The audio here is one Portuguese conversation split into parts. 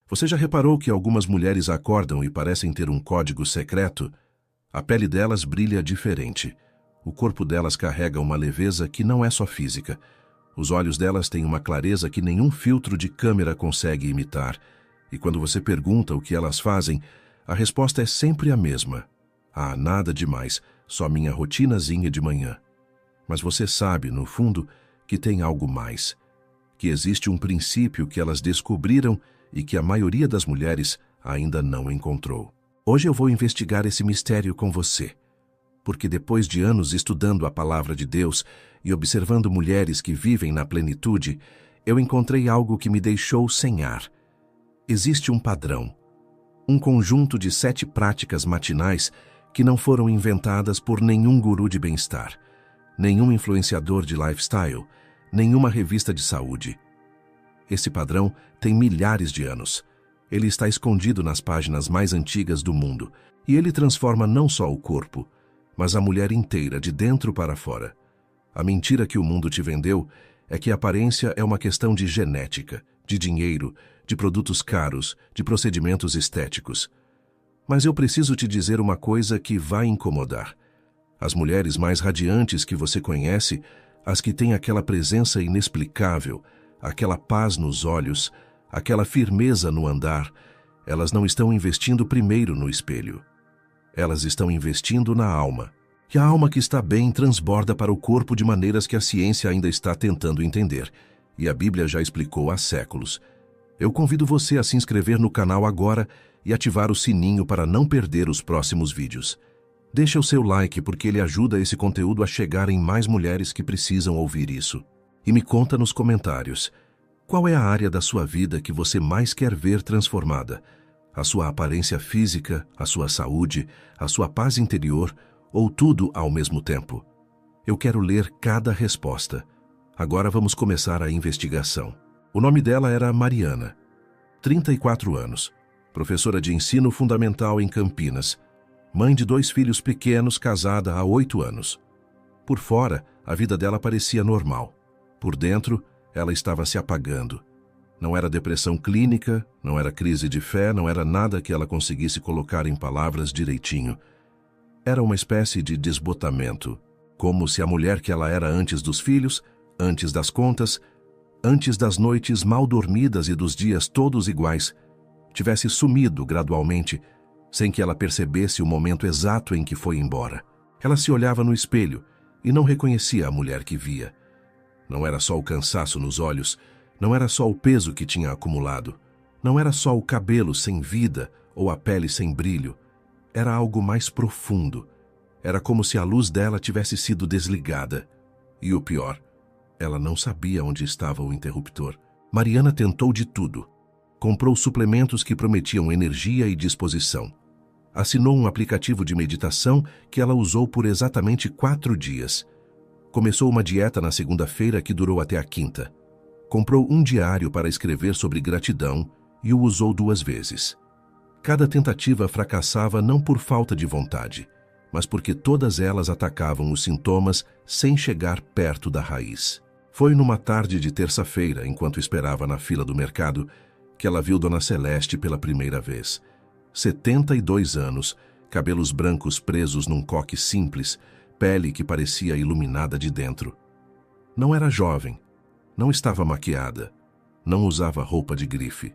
Você já reparou que algumas mulheres acordam e parecem ter um código secreto? A pele delas brilha diferente. O corpo delas carrega uma leveza que não é só física. Os olhos delas têm uma clareza que nenhum filtro de câmera consegue imitar. E quando você pergunta o que elas fazem, a resposta é sempre a mesma. Ah, nada demais, só minha rotinazinha de manhã. Mas você sabe, no fundo, que tem algo mais. Que existe um princípio que elas descobriram e que a maioria das mulheres ainda não encontrou. Hoje eu vou investigar esse mistério com você, porque depois de anos estudando a palavra de Deus e observando mulheres que vivem na plenitude, eu encontrei algo que me deixou sem ar. Existe um padrão, um conjunto de 7 práticas matinais que não foram inventadas por nenhum guru de bem-estar, nenhum influenciador de lifestyle, nenhuma revista de saúde. Esse padrão tem milhares de anos. Ele está escondido nas páginas mais antigas do mundo, e ele transforma não só o corpo, mas a mulher inteira, de dentro para fora. A mentira que o mundo te vendeu é que a aparência é uma questão de genética, de dinheiro, de produtos caros, de procedimentos estéticos. Mas eu preciso te dizer uma coisa que vai incomodar. As mulheres mais radiantes que você conhece, as que têm aquela presença inexplicável, aquela paz nos olhos, aquela firmeza no andar, elas não estão investindo primeiro no espelho. Elas estão investindo na alma. E a alma que está bem transborda para o corpo de maneiras que a ciência ainda está tentando entender. E a Bíblia já explicou há séculos. Eu convido você a se inscrever no canal agora e ativar o sininho para não perder os próximos vídeos. Deixa o seu like porque ele ajuda esse conteúdo a chegar em mais mulheres que precisam ouvir isso. E me conta nos comentários, qual é a área da sua vida que você mais quer ver transformada? A sua aparência física, a sua saúde, a sua paz interior ou tudo ao mesmo tempo? Eu quero ler cada resposta. Agora vamos começar a investigação. O nome dela era Mariana, 34 anos, professora de ensino fundamental em Campinas, mãe de 2 filhos pequenos, casada há 8 anos. Por fora, a vida dela parecia normal. Por dentro, ela estava se apagando. Não era depressão clínica, não era crise de fé, não era nada que ela conseguisse colocar em palavras direitinho. Era uma espécie de desbotamento, como se a mulher que ela era antes dos filhos, antes das contas, antes das noites mal dormidas e dos dias todos iguais, tivesse sumido gradualmente, sem que ela percebesse o momento exato em que foi embora. Ela se olhava no espelho e não reconhecia a mulher que via. Não era só o cansaço nos olhos, não era só o peso que tinha acumulado, não era só o cabelo sem vida ou a pele sem brilho. Era algo mais profundo. Era como se a luz dela tivesse sido desligada. E o pior, ela não sabia onde estava o interruptor. Mariana tentou de tudo. Comprou suplementos que prometiam energia e disposição. Assinou um aplicativo de meditação que ela usou por exatamente 4 dias. Começou uma dieta na segunda-feira que durou até a quinta. Comprou um diário para escrever sobre gratidão e o usou 2 vezes. Cada tentativa fracassava não por falta de vontade, mas porque todas elas atacavam os sintomas sem chegar perto da raiz. Foi numa tarde de terça-feira, enquanto esperava na fila do mercado, que ela viu Dona Celeste pela primeira vez. 72 anos, cabelos brancos presos num coque simples, pele que parecia iluminada de dentro. Não era jovem, não estava maquiada, não usava roupa de grife,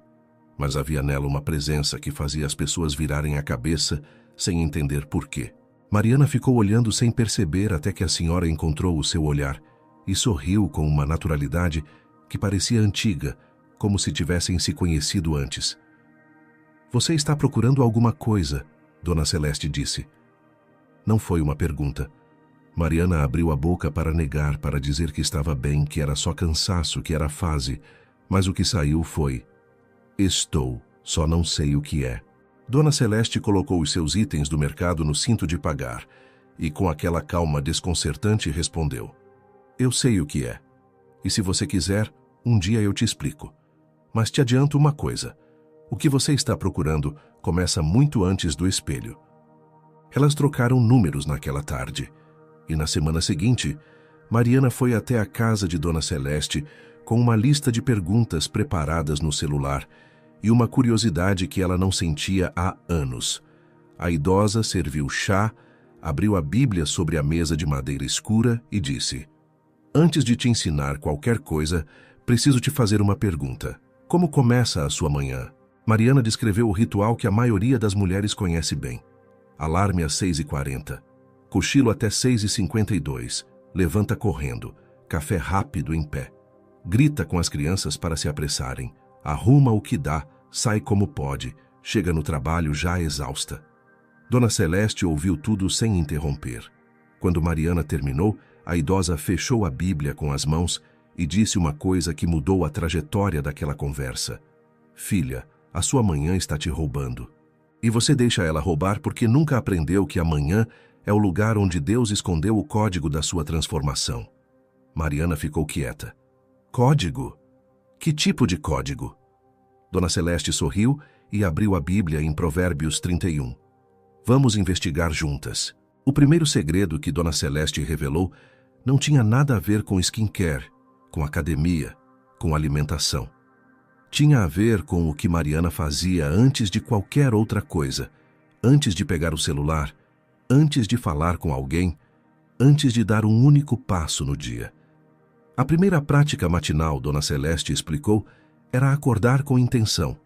mas havia nela uma presença que fazia as pessoas virarem a cabeça sem entender por quê. Mariana ficou olhando sem perceber até que a senhora encontrou o seu olhar e sorriu com uma naturalidade que parecia antiga, como se tivessem se conhecido antes. "Você está procurando alguma coisa", Dona Celeste disse. Não foi uma pergunta. Mariana abriu a boca para negar, para dizer que estava bem, que era só cansaço, que era fase, mas o que saiu foi: "Estou, só não sei o que é." Dona Celeste colocou os seus itens do mercado no cinto de pagar e, com aquela calma desconcertante, respondeu: "Eu sei o que é. E se você quiser, um dia eu te explico. Mas te adianto uma coisa. O que você está procurando começa muito antes do espelho." Elas trocaram números naquela tarde. E na semana seguinte, Mariana foi até a casa de Dona Celeste com uma lista de perguntas preparadas no celular e uma curiosidade que ela não sentia há anos. A idosa serviu chá, abriu a Bíblia sobre a mesa de madeira escura e disse: "Antes de te ensinar qualquer coisa, preciso te fazer uma pergunta. Como começa a sua manhã?" Mariana descreveu o ritual que a maioria das mulheres conhece bem. Alarme às 6h40. Cochilo até 6h52. Levanta correndo. Café rápido em pé. Grita com as crianças para se apressarem. Arruma o que dá, sai como pode. Chega no trabalho já exausta. Dona Celeste ouviu tudo sem interromper. Quando Mariana terminou, a idosa fechou a Bíblia com as mãos e disse uma coisa que mudou a trajetória daquela conversa. "Filha, a sua manhã está te roubando. E você deixa ela roubar porque nunca aprendeu que amanhã é o lugar onde Deus escondeu o código da sua transformação." Mariana ficou quieta. "Código? Que tipo de código?" Dona Celeste sorriu e abriu a Bíblia em Provérbios 31. "Vamos investigar juntas." O primeiro segredo que Dona Celeste revelou não tinha nada a ver com skincare, com academia, com alimentação. Tinha a ver com o que Mariana fazia antes de qualquer outra coisa, antes de pegar o celular, antes de falar com alguém, antes de dar um único passo no dia. A primeira prática matinal, Dona Celeste explicou, era acordar com intenção,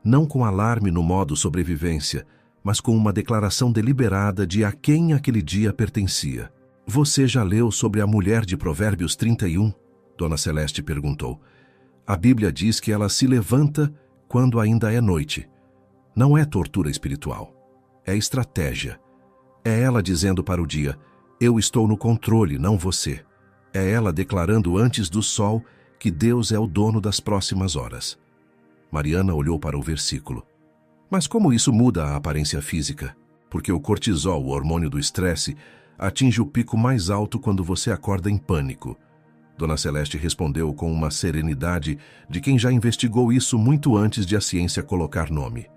não com alarme no modo sobrevivência, mas com uma declaração deliberada de a quem aquele dia pertencia. "Você já leu sobre a mulher de Provérbios 31? Dona Celeste perguntou. "A Bíblia diz que ela se levanta quando ainda é noite. Não é tortura espiritual. É estratégia. É ela dizendo para o dia: eu estou no controle, não você. É ela declarando antes do sol que Deus é o dono das próximas horas." Mariana olhou para o versículo. "Mas como isso muda a aparência física? Porque o cortisol, o hormônio do estresse, atinge o pico mais alto quando você acorda em pânico." Dona Celeste respondeu com uma serenidade de quem já investigou isso muito antes de a ciência colocar nome.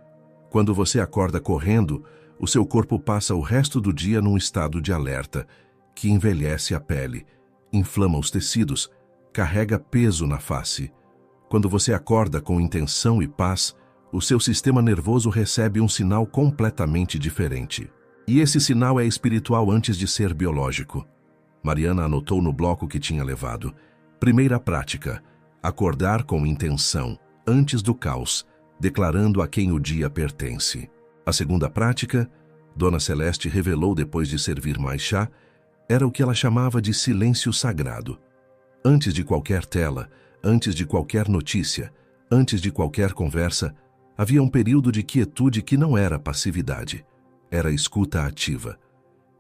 "Quando você acorda correndo, o seu corpo passa o resto do dia num estado de alerta, que envelhece a pele, inflama os tecidos, carrega peso na face. Quando você acorda com intenção e paz, o seu sistema nervoso recebe um sinal completamente diferente. E esse sinal é espiritual antes de ser biológico." Mariana anotou no bloco que tinha levado. Primeira prática: acordar com intenção, antes do caos, declarando a quem o dia pertence. A segunda prática, Dona Celeste revelou depois de servir mais chá, era o que ela chamava de silêncio sagrado. Antes de qualquer tela, antes de qualquer notícia, antes de qualquer conversa, havia um período de quietude que não era passividade, era escuta ativa.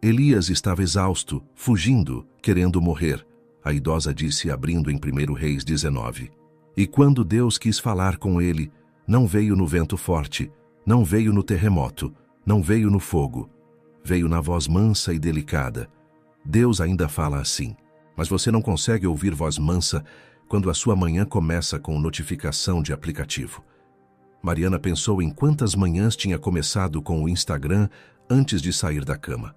Elias estava exausto, fugindo, querendo morrer, a idosa disse abrindo em 1 Reis 19. E quando Deus quis falar com ele, não veio no vento forte, não veio no terremoto, não veio no fogo, veio na voz mansa e delicada. Deus ainda fala assim, mas você não consegue ouvir voz mansa quando a sua manhã começa com notificação de aplicativo. Mariana pensou em quantas manhãs tinha começado com o Instagram antes de sair da cama.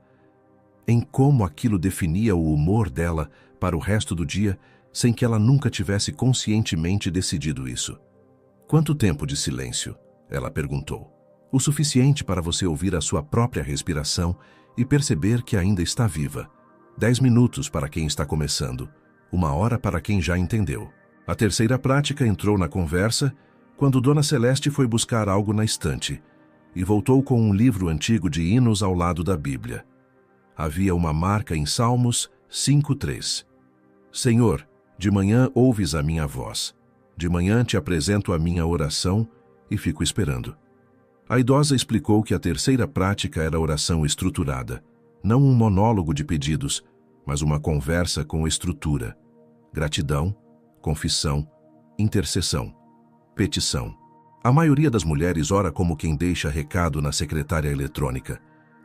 Em como aquilo definia o humor dela para o resto do dia, sem que ela nunca tivesse conscientemente decidido isso. "Quanto tempo de silêncio?" ela perguntou. "O suficiente para você ouvir a sua própria respiração e perceber que ainda está viva. 10 minutos para quem está começando, 1 hora para quem já entendeu." A terceira prática entrou na conversa quando Dona Celeste foi buscar algo na estante e voltou com um livro antigo de hinos ao lado da Bíblia. Havia uma marca em Salmos 5:3. "Senhor, de manhã ouves a minha voz. De manhã te apresento a minha oração e fico esperando." A idosa explicou que a terceira prática era oração estruturada, não um monólogo de pedidos, mas uma conversa com estrutura. Gratidão, confissão, intercessão, petição. A maioria das mulheres ora como quem deixa recado na secretária eletrônica.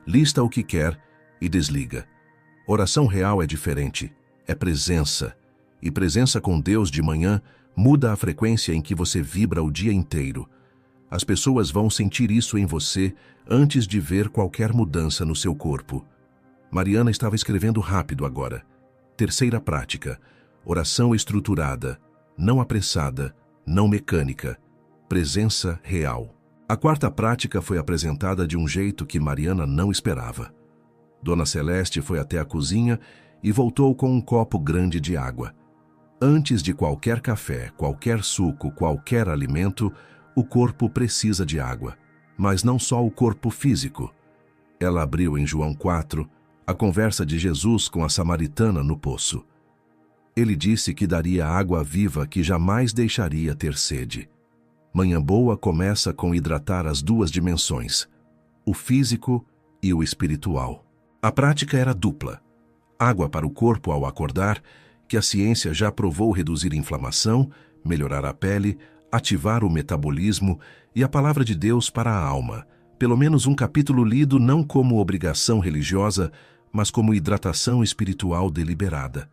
Lista o que quer e desliga. Oração real é diferente, é presença. E presença com Deus de manhã muda a frequência em que você vibra o dia inteiro. As pessoas vão sentir isso em você antes de ver qualquer mudança no seu corpo. Mariana estava escrevendo rápido agora. Terceira prática: oração estruturada, não apressada, não mecânica. presença real. A quarta prática foi apresentada de um jeito que Mariana não esperava. Dona Celeste foi até a cozinha e voltou com um copo grande de água. Antes de qualquer café, qualquer suco, qualquer alimento, o corpo precisa de água. Mas não só o corpo físico. Ela abriu em João 4 a conversa de Jesus com a samaritana no poço. Ele disse que daria água viva que jamais deixaria ter sede. Manhã Boa começa com hidratar as duas dimensões, o físico e o espiritual. A prática era dupla. Água para o corpo ao acordar, que a ciência já provou reduzir inflamação, melhorar a pele, ativar o metabolismo, e a palavra de Deus para a alma, pelo menos um capítulo lido não como obrigação religiosa, mas como hidratação espiritual deliberada.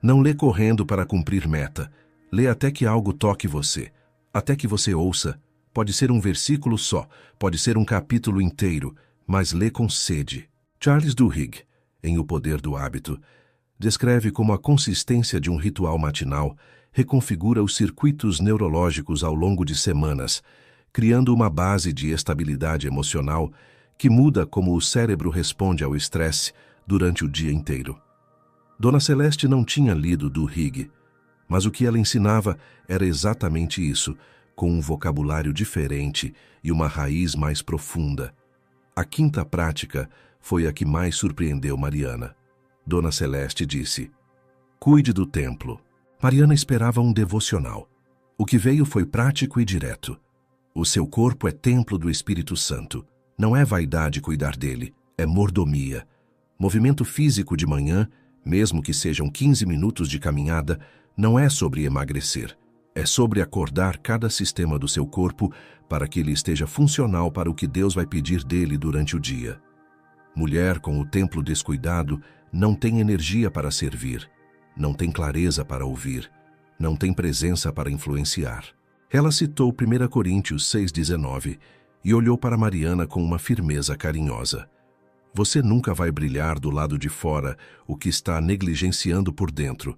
Não lê correndo para cumprir meta, lê até que algo toque você, até que você ouça. Pode ser um versículo só, pode ser um capítulo inteiro, mas lê com sede. Charles Duhigg, em O Poder do Hábito, descreve como a consistência de um ritual matinal reconfigura os circuitos neurológicos ao longo de semanas, criando uma base de estabilidade emocional que muda como o cérebro responde ao estresse durante o dia inteiro. Dona Celeste não tinha lido Duhigg, mas o que ela ensinava era exatamente isso, com um vocabulário diferente e uma raiz mais profunda. A quinta prática foi a que mais surpreendeu Mariana. Dona Celeste disse: "Cuide do templo." Mariana esperava um devocional. O que veio foi prático e direto. O seu corpo é templo do Espírito Santo. Não é vaidade cuidar dele, é mordomia. Movimento físico de manhã, mesmo que sejam 15 minutos de caminhada, não é sobre emagrecer. É sobre acordar cada sistema do seu corpo para que ele esteja funcional para o que Deus vai pedir dele durante o dia. Mulher com o templo descuidado não tem energia para servir, não tem clareza para ouvir, não tem presença para influenciar. Ela citou 1 Coríntios 6,19 e olhou para Mariana com uma firmeza carinhosa. Você nunca vai brilhar do lado de fora o que está negligenciando por dentro,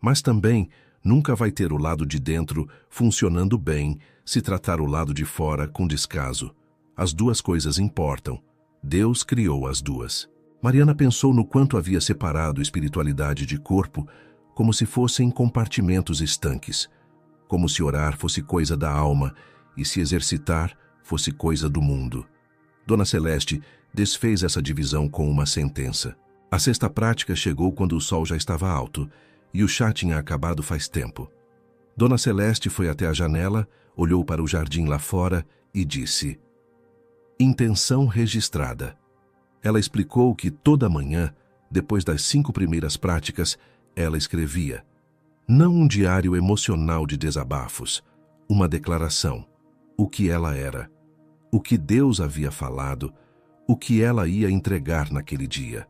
mas também nunca vai ter o lado de dentro funcionando bem se tratar o lado de fora com descaso. As duas coisas importam. Deus criou as duas. Mariana pensou no quanto havia separado espiritualidade de corpo, como se fossem compartimentos estanques, como se orar fosse coisa da alma e se exercitar fosse coisa do mundo. Dona Celeste desfez essa divisão com uma sentença. A sexta prática chegou quando o sol já estava alto e o chá tinha acabado faz tempo. Dona Celeste foi até a janela, olhou para o jardim lá fora e disse: "Intenção registrada." Ela explicou que toda manhã, depois das 5 primeiras práticas, ela escrevia. Não um diário emocional de desabafos, uma declaração. O que ela era, o que Deus havia falado, o que ela ia entregar naquele dia.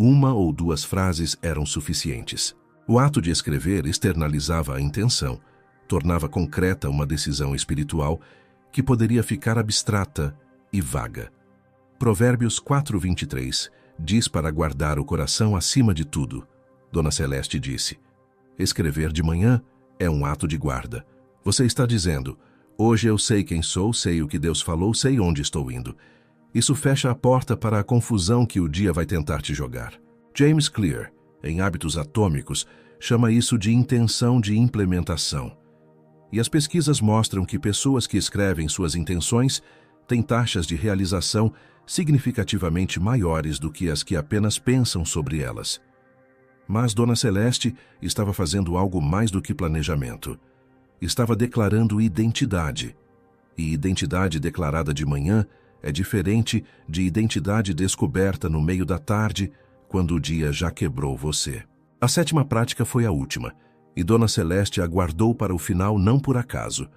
1 ou 2 frases eram suficientes. O ato de escrever externalizava a intenção, tornava concreta uma decisão espiritual que poderia ficar abstrata e vaga. Provérbios 4:23 diz para guardar o coração acima de tudo. Dona Celeste disse: "Escrever de manhã é um ato de guarda. Você está dizendo: hoje eu sei quem sou, sei o que Deus falou, sei onde estou indo." Isso fecha a porta para a confusão que o dia vai tentar te jogar. James Clear, em Hábitos Atômicos, chama isso de intenção de implementação. E as pesquisas mostram que pessoas que escrevem suas intenções têm taxas de realização significativamente maiores do que as que apenas pensam sobre elas. Mas Dona Celeste estava fazendo algo mais do que planejamento. Estava declarando identidade. E identidade declarada de manhã é diferente de identidade descoberta no meio da tarde, quando o dia já quebrou você. A sétima prática foi a última, e Dona Celeste aguardou para o final não por acaso.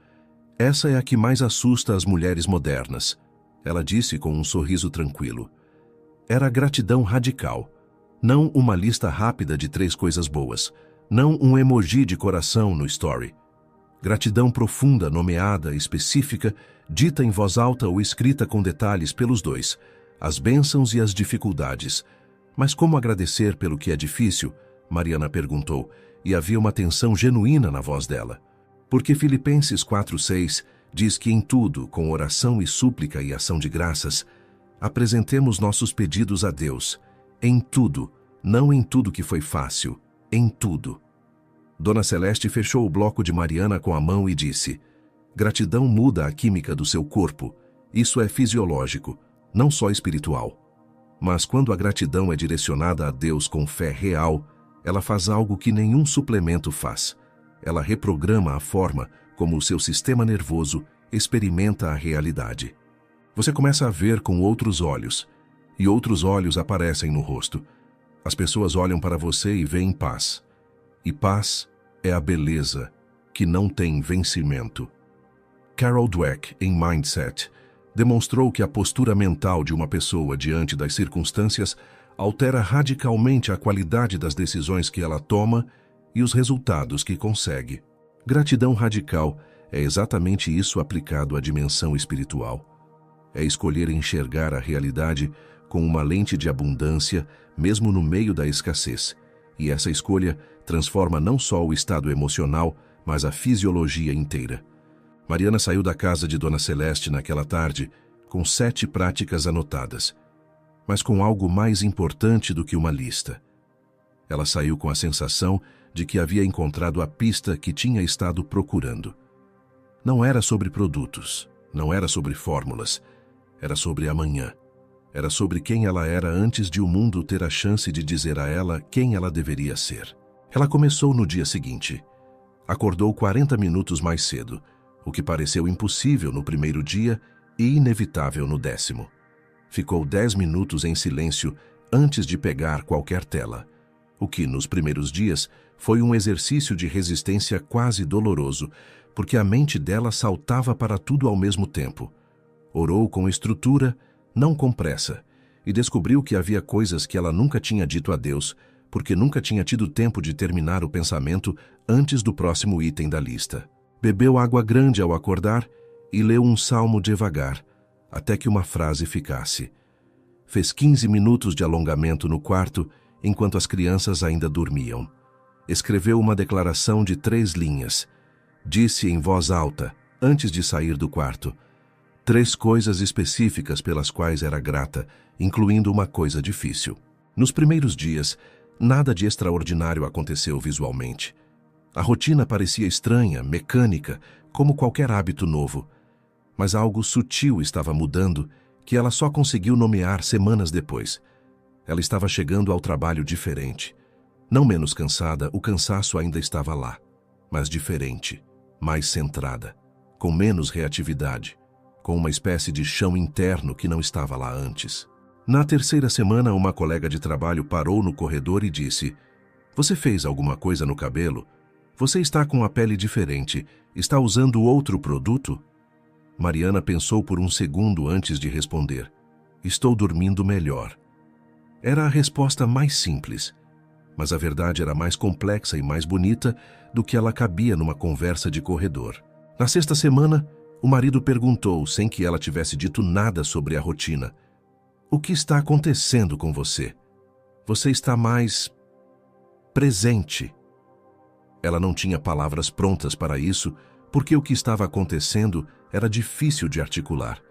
Essa é a que mais assusta as mulheres modernas. Ela disse com um sorriso tranquilo. Era gratidão radical. Não uma lista rápida de 3 coisas boas. Não um emoji de coração no story. Gratidão profunda, nomeada, específica, dita em voz alta ou escrita com detalhes pelos dois, as bênçãos e as dificuldades. Mas como agradecer pelo que é difícil? Mariana perguntou, e havia uma tensão genuína na voz dela. Porque Filipenses 4:6 diz que em tudo, com oração e súplica e ação de graças, apresentemos nossos pedidos a Deus. Em tudo, não em tudo que foi fácil, em tudo. Dona Celeste fechou o bloco de Mariana com a mão e disse: gratidão muda a química do seu corpo. Isso é fisiológico, não só espiritual. Mas quando a gratidão é direcionada a Deus com fé real, ela faz algo que nenhum suplemento faz. Ela reprograma a forma como o seu sistema nervoso experimenta a realidade. Você começa a ver com outros olhos, e outros olhos aparecem no rosto. As pessoas olham para você e veem paz. E paz é a beleza que não tem vencimento. Carol Dweck, em Mindset, demonstrou que a postura mental de uma pessoa diante das circunstâncias altera radicalmente a qualidade das decisões que ela toma e os resultados que consegue. Gratidão radical é exatamente isso aplicado à dimensão espiritual. É escolher enxergar a realidade com uma lente de abundância, mesmo no meio da escassez. E essa escolha transforma não só o estado emocional, mas a fisiologia inteira. Mariana saiu da casa de Dona Celeste naquela tarde com 7 práticas anotadas, mas com algo mais importante do que uma lista. Ela saiu com a sensação de que havia encontrado a pista que tinha estado procurando. Não era sobre produtos, não era sobre fórmulas, era sobre amanhã. Era sobre quem ela era antes de o mundo ter a chance de dizer a ela quem ela deveria ser. Ela começou no dia seguinte. Acordou 40 minutos mais cedo, o que pareceu impossível no primeiro dia e inevitável no 10º. Ficou 10 minutos em silêncio antes de pegar qualquer tela, o que, nos primeiros dias, foi um exercício de resistência quase doloroso, porque a mente dela saltava para tudo ao mesmo tempo. Orou com estrutura, não com pressa, e descobriu que havia coisas que ela nunca tinha dito a Deus, porque nunca tinha tido tempo de terminar o pensamento antes do próximo item da lista. Bebeu água grande ao acordar e leu um salmo devagar, até que uma frase ficasse. Fez 15 minutos de alongamento no quarto, enquanto as crianças ainda dormiam. Escreveu uma declaração de 3 linhas. Disse em voz alta, antes de sair do quarto, 3 coisas específicas pelas quais era grata, incluindo uma coisa difícil. Nos primeiros dias, nada de extraordinário aconteceu visualmente. A rotina parecia estranha, mecânica, como qualquer hábito novo. Mas algo sutil estava mudando, que ela só conseguiu nomear semanas depois. Ela estava chegando ao trabalho diferente. Não menos cansada, o cansaço ainda estava lá, mas diferente, mais centrada, com menos reatividade, com uma espécie de chão interno que não estava lá antes. Na 3ª semana, uma colega de trabalho parou no corredor e disse: "Você fez alguma coisa no cabelo? Você está com a pele diferente. Está usando outro produto?" Mariana pensou por um segundo antes de responder. "Estou dormindo melhor." Era a resposta mais simples, mas a verdade era mais complexa e mais bonita do que ela cabia numa conversa de corredor. Na 6ª semana, o marido perguntou, sem que ela tivesse dito nada sobre a rotina: "O que está acontecendo com você? Você está mais presente." Ela não tinha palavras prontas para isso, porque o que estava acontecendo era difícil de articular.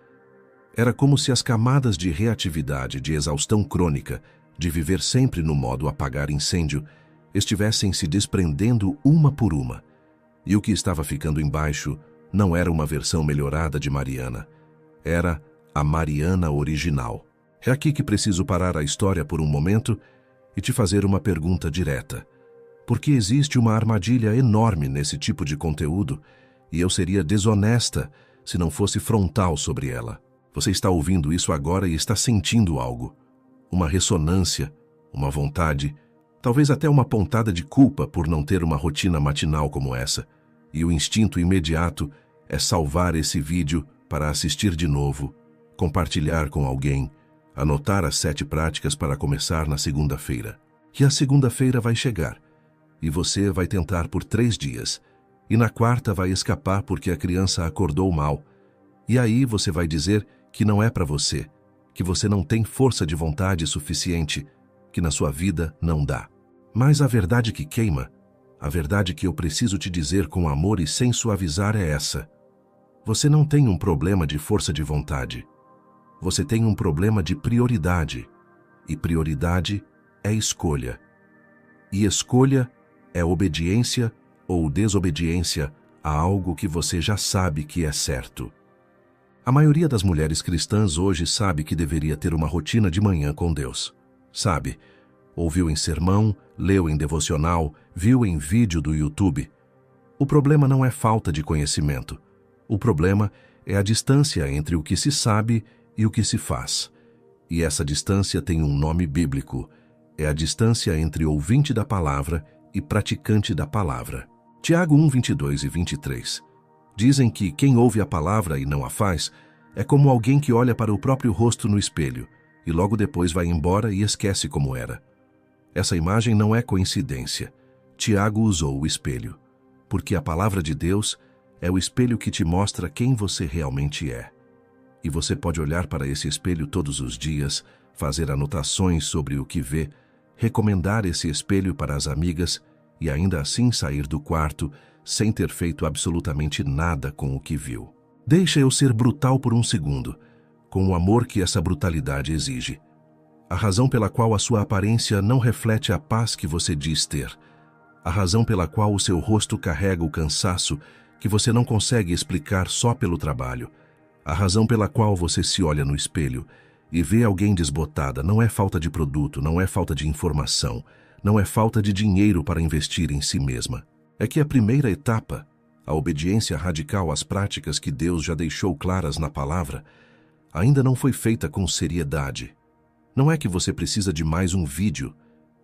Era como se as camadas de reatividade, de exaustão crônica, de viver sempre no modo apagar incêndio, estivessem se desprendendo uma por uma. E o que estava ficando embaixo não era uma versão melhorada de Mariana. Era a Mariana original. É aqui que preciso parar a história por um momento e te fazer uma pergunta direta. Porque existe uma armadilha enorme nesse tipo de conteúdo, e eu seria desonesta se não fosse frontal sobre ela. Você está ouvindo isso agora e está sentindo algo. Uma ressonância, uma vontade, talvez até uma pontada de culpa por não ter uma rotina matinal como essa. E o instinto imediato é salvar esse vídeo para assistir de novo, compartilhar com alguém, anotar as 7 práticas para começar na segunda-feira. E a segunda-feira vai chegar. E você vai tentar por 3 dias. E na 4ª vai escapar porque a criança acordou mal. E aí você vai dizer que não é para você, que você não tem força de vontade suficiente, que na sua vida não dá. Mas a verdade que queima, a verdade que eu preciso te dizer com amor e sem suavizar é essa: Você não tem um problema de força de vontade. Você tem um problema de prioridade. E prioridade é escolha. E escolha é obediência ou desobediência a algo que você já sabe que é certo. A maioria das mulheres cristãs hoje sabe que deveria ter uma rotina de manhã com Deus. Sabe? Ouviu em sermão, leu em devocional, viu em vídeo do YouTube. O problema não é falta de conhecimento. O problema é a distância entre o que se sabe e o que se faz. E essa distância tem um nome bíblico. É a distância entre ouvinte da palavra e praticante da palavra. Tiago 1, 22 e 23. Dizem que quem ouve a palavra e não a faz é como alguém que olha para o próprio rosto no espelho e logo depois vai embora e esquece como era. Essa imagem não é coincidência. Tiago usou o espelho, porque a palavra de Deus é o espelho que te mostra quem você realmente é. E você pode olhar para esse espelho todos os dias, fazer anotações sobre o que vê, recomendar esse espelho para as amigas e ainda assim sair do quarto sem ter feito absolutamente nada com o que viu. Deixa eu ser brutal por um segundo, com o amor que essa brutalidade exige. A razão pela qual a sua aparência não reflete a paz que você diz ter. A razão pela qual o seu rosto carrega o cansaço que você não consegue explicar só pelo trabalho. A razão pela qual você se olha no espelho e vê alguém desbotada não é falta de produto, não é falta de informação, não é falta de dinheiro para investir em si mesma. É que a primeira etapa, a obediência radical às práticas que Deus já deixou claras na palavra, ainda não foi feita com seriedade. Não é que você precisa de mais um vídeo,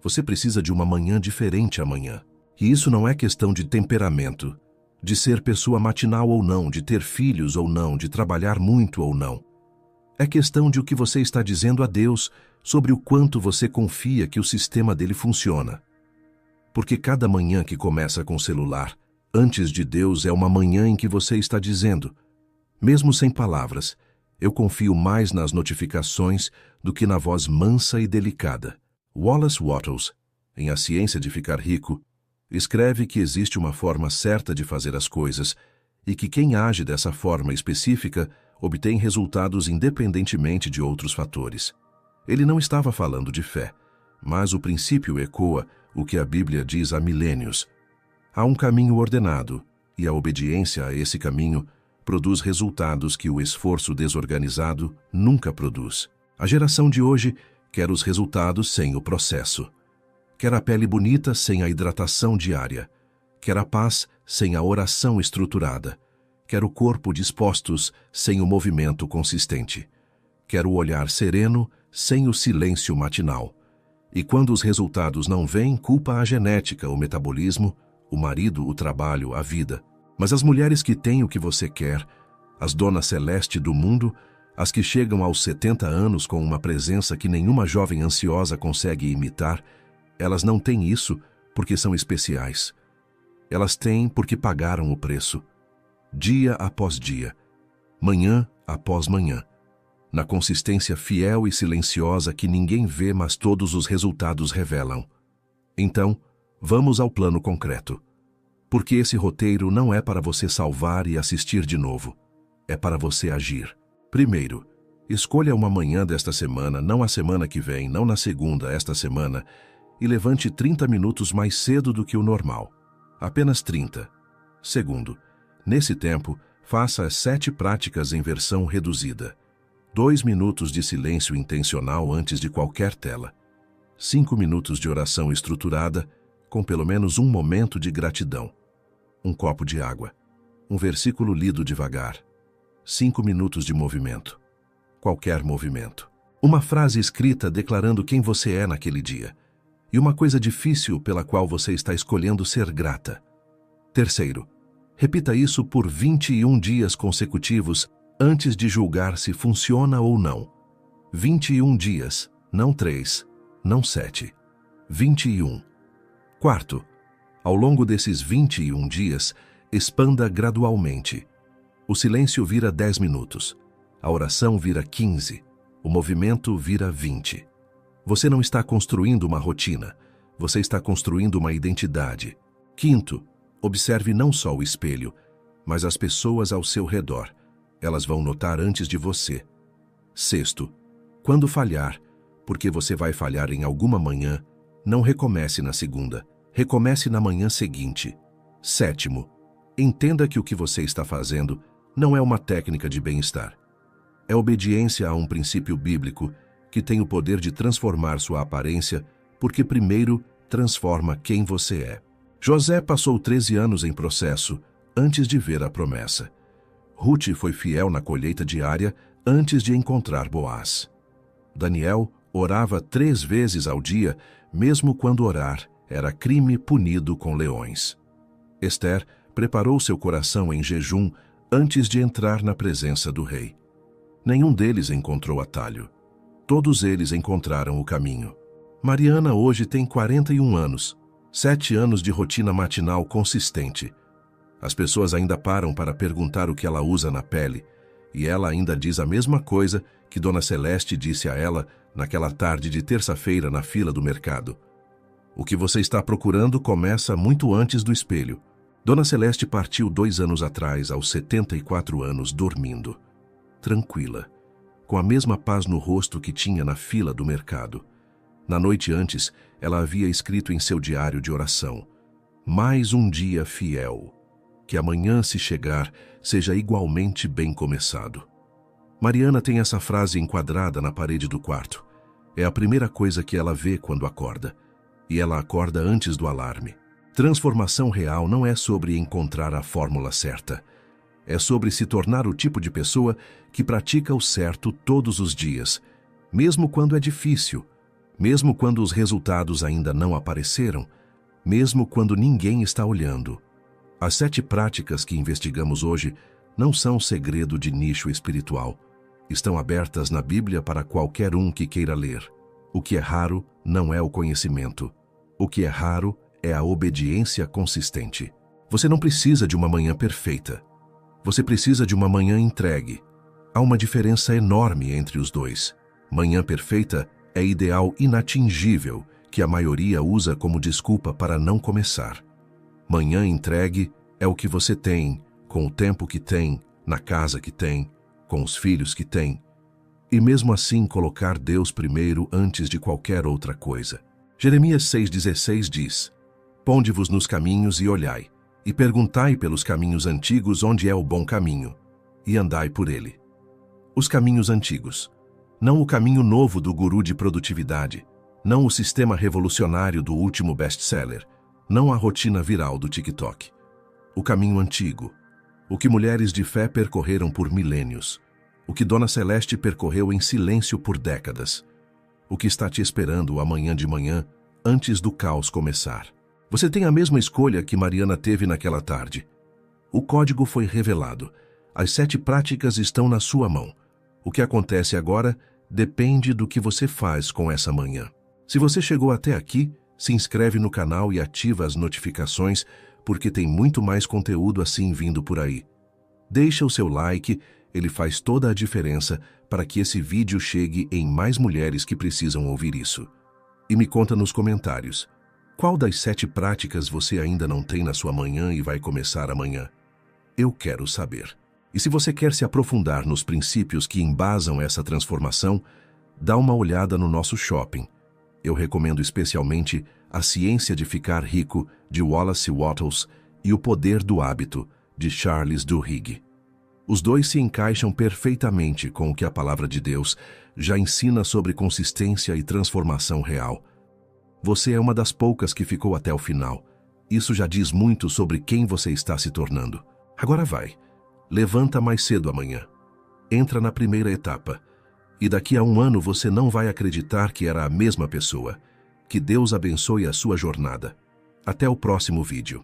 você precisa de uma manhã diferente amanhã. E isso não é questão de temperamento, de ser pessoa matinal ou não, de ter filhos ou não, de trabalhar muito ou não. É questão de o que você está dizendo a Deus sobre o quanto você confia que o sistema dele funciona. Porque cada manhã que começa com o celular, antes de Deus, é uma manhã em que você está dizendo, mesmo sem palavras, eu confio mais nas notificações do que na voz mansa e delicada. Wallace Wattles, em A Ciência de Ficar Rico, escreve que existe uma forma certa de fazer as coisas e que quem age dessa forma específica obtém resultados independentemente de outros fatores. Ele não estava falando de fé, mas o princípio ecoa o que a Bíblia diz há milênios. Há um caminho ordenado, e a obediência a esse caminho produz resultados que o esforço desorganizado nunca produz. A geração de hoje quer os resultados sem o processo. Quer a pele bonita sem a hidratação diária. Quer a paz sem a oração estruturada. Quer o corpo dispostos sem o movimento consistente. Quer o olhar sereno sem o silêncio matinal. E quando os resultados não vêm, culpa a genética, o metabolismo, o marido, o trabalho, a vida. Mas as mulheres que têm o que você quer, as donas celeste do mundo, as que chegam aos 70 anos com uma presença que nenhuma jovem ansiosa consegue imitar, elas não têm isso porque são especiais. Elas têm porque pagaram o preço. Dia após dia, manhã após manhã, na consistência fiel e silenciosa que ninguém vê, mas todos os resultados revelam. Então, vamos ao plano concreto. Porque esse roteiro não é para você salvar e assistir de novo. É para você agir. Primeiro, escolha uma manhã desta semana, não a semana que vem, não na segunda, esta semana, e levante 30 minutos mais cedo do que o normal. Apenas 30. Segundo, nesse tempo, faça as 7 práticas em versão reduzida. 2 minutos de silêncio intencional antes de qualquer tela. 5 minutos de oração estruturada, com pelo menos um momento de gratidão. Um copo de água. Um versículo lido devagar. 5 minutos de movimento. Qualquer movimento. Uma frase escrita declarando quem você é naquele dia. E uma coisa difícil pela qual você está escolhendo ser grata. Terceiro, repita isso por 21 dias consecutivos antes de julgar se funciona ou não. 21 dias, não 3, não 7. 21. Quarto, ao longo desses 21 dias, expanda gradualmente. O silêncio vira 10 minutos. A oração vira 15. O movimento vira 20. Você não está construindo uma rotina. Você está construindo uma identidade. Quinto, observe não só o espelho, mas as pessoas ao seu redor. Elas vão notar antes de você. Sexto, quando falhar, porque você vai falhar em alguma manhã, não recomece na segunda, recomece na manhã seguinte. Sétimo, entenda que o que você está fazendo não é uma técnica de bem-estar. É obediência a um princípio bíblico que tem o poder de transformar sua aparência, porque primeiro transforma quem você é. José passou 13 anos em processo antes de ver a promessa. Ruth foi fiel na colheita diária antes de encontrar Boaz. Daniel orava 3 vezes ao dia, mesmo quando orar era crime punido com leões. Esther preparou seu coração em jejum antes de entrar na presença do rei. Nenhum deles encontrou atalho. Todos eles encontraram o caminho. Mariana hoje tem 41 anos, 7 anos de rotina matinal consistente. As pessoas ainda param para perguntar o que ela usa na pele, e ela ainda diz a mesma coisa que Dona Celeste disse a ela naquela tarde de terça-feira na fila do mercado. O que você está procurando começa muito antes do espelho. Dona Celeste partiu 2 anos atrás, aos 74 anos, dormindo. Tranquila, com a mesma paz no rosto que tinha na fila do mercado. Na noite antes, ela havia escrito em seu diário de oração: mais um dia fiel. Que amanhã, se chegar, seja igualmente bem começado. Mariana tem essa frase enquadrada na parede do quarto. É a primeira coisa que ela vê quando acorda. E ela acorda antes do alarme. Transformação real não é sobre encontrar a fórmula certa. É sobre se tornar o tipo de pessoa que pratica o certo todos os dias, mesmo quando é difícil, mesmo quando os resultados ainda não apareceram, mesmo quando ninguém está olhando. As 7 práticas que investigamos hoje não são segredo de nicho espiritual. Estão abertas na Bíblia para qualquer um que queira ler. O que é raro não é o conhecimento. O que é raro é a obediência consistente. Você não precisa de uma manhã perfeita. Você precisa de uma manhã entregue. Há uma diferença enorme entre os dois. Manhã perfeita é ideal inatingível que a maioria usa como desculpa para não começar. Manhã entregue é o que você tem, com o tempo que tem, na casa que tem, com os filhos que tem. E mesmo assim colocar Deus primeiro antes de qualquer outra coisa. Jeremias 6,16 diz: ponde-vos nos caminhos e olhai, e perguntai pelos caminhos antigos onde é o bom caminho, e andai por ele. Os caminhos antigos. Não o caminho novo do guru de produtividade, não o sistema revolucionário do último best-seller, não a rotina viral do TikTok. O caminho antigo. O que mulheres de fé percorreram por milênios. O que Dona Celeste percorreu em silêncio por décadas. O que está te esperando amanhã de manhã, antes do caos começar. Você tem a mesma escolha que Mariana teve naquela tarde. O código foi revelado. As 7 práticas estão na sua mão. O que acontece agora depende do que você faz com essa manhã. Se você chegou até aqui, se inscreve no canal e ativa as notificações, porque tem muito mais conteúdo assim vindo por aí. Deixa o seu like, ele faz toda a diferença para que esse vídeo chegue em mais mulheres que precisam ouvir isso. E me conta nos comentários, qual das 7 práticas você ainda não tem na sua manhã e vai começar amanhã? Eu quero saber. E se você quer se aprofundar nos princípios que embasam essa transformação, dá uma olhada no nosso shopping. Eu recomendo especialmente A Ciência de Ficar Rico, de Wallace Wattles, e O Poder do Hábito, de Charles Duhigg. Os dois se encaixam perfeitamente com o que a Palavra de Deus já ensina sobre consistência e transformação real. Você é uma das poucas que ficou até o final. Isso já diz muito sobre quem você está se tornando. Agora vai. Levanta mais cedo amanhã. Entra na primeira etapa. E daqui a 1 ano você não vai acreditar que era a mesma pessoa. Que Deus abençoe a sua jornada. Até o próximo vídeo.